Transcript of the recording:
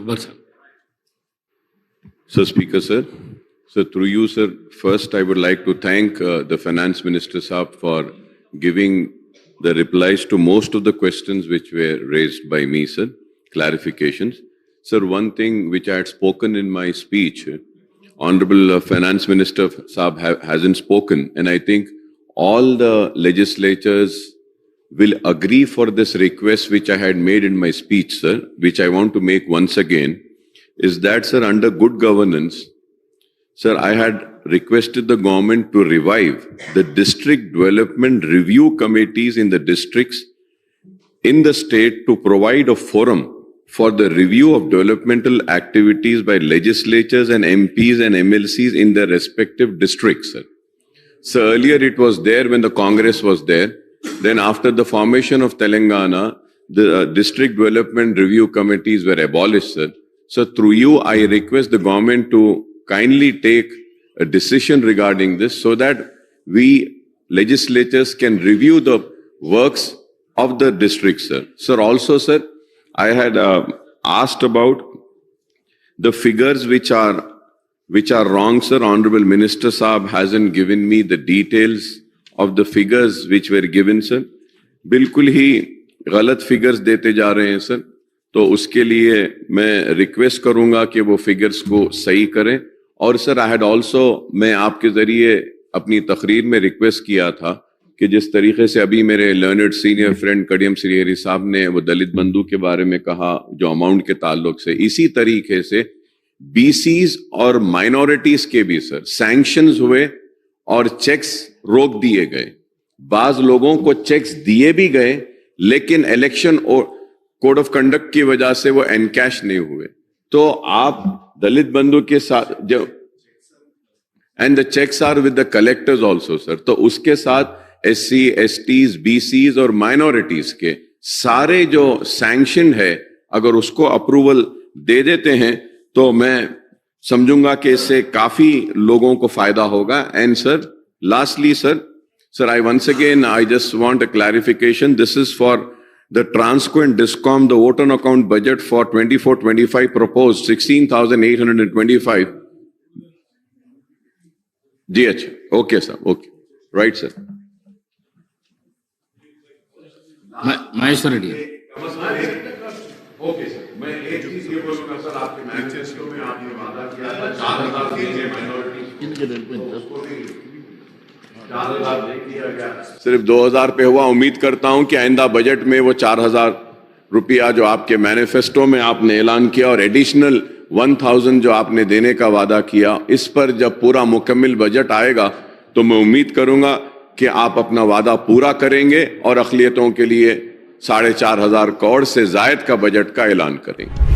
Akbar sir. Sir, Speaker sir. Sir, through you sir, first I would like to thank the Finance Minister Saab for giving the replies to most of the questions which were raised by me, sir. Clarifications. Sir, one thing which I had spoken in my speech, Honorable Finance Minister Saab hasn't spoken, and I think all the legislators will agree for this request which I had made in my speech, sir, which I want to make once again, is that, sir, under good governance, sir, I had requested the government to revive the district development review committees in the districts in the state to provide a forum for the review of developmental activities by legislatures and MPs and MLCs in their respective districts, sir. So earlier it was there when the Congress was there. Then after the formation of Telangana, the district development review committees were abolished, sir. So through you, I request the government to kindly take a decision regarding this so that we legislators can review the works of the district, sir. Sir, also, sir, I had asked about the figures which are wrong, sir. Honorable Minister Saab hasn't given me the details of the figures which were given, sir. बिल्कुल ही गलत figures देते जा रहे हैं, sir. तो उसके लिए मैं रिक्वेस्ट करूंगा कि वो फिगर्स को सही करें. और सर, आई हैड ऑल्सो, मैं आपके जरिए अपनी तकरीर में रिक्वेस्ट किया था कि जिस तरीके से अभी मेरे लर्नड सीनियर फ्रेंड कडियम श्रीहरि साहब ने वो दलित बंधु के बारे में कहा जो अमाउंट के ताल्लुक से, इसी तरीके से बीसीज और माइनॉरिटीज के भी सर सैंक्शंस हुए और चेक्स रोक दिए गए. बाज लोगों को चेक्स दिए भी गए लेकिन इलेक्शन और कोड ऑफ कंडक्ट की वजह से वो एनकैश नहीं हुए. तो आप दलित बंधु के साथ जो and the cheques are with the collectors also sir, तो उसके साथ SC, STs, BCs और माइनॉरिटीज के सारे जो सैंक्शन है अगर उसको अप्रूवल दे देते हैं तो मैं समझूंगा कि इससे काफी लोगों को फायदा होगा. And sir, lastly sir, I once again I just want a clarification. This is for the Transco and Discom, the vote on account budget for 24-25 proposed 16,825. जी अच्छा, okay sir, okay, right sir. Maheshwar Reddy. Okay sir, मैं एक चीज ये बोलूंगा sir, आपके manifesto में आपने वादा किया था 4,000 देंगे माइनॉरिटी, 4,000 दे दिया गया, सिर्फ 2,000 पे हुआ. उम्मीद करता हूं कि आइंदा बजट में वो 4,000 रुपया जो आपके मैनिफेस्टो में आपने ऐलान किया और एडिशनल 1,000 जो आपने देने का वादा किया, इस पर जब पूरा मुकम्मिल बजट आएगा तो मैं उम्मीद करूंगा कि आप अपना वादा पूरा करेंगे और अक़लियतों के लिए 4,500 करोड़ से ज़ायद का बजट का ऐलान करेंगे.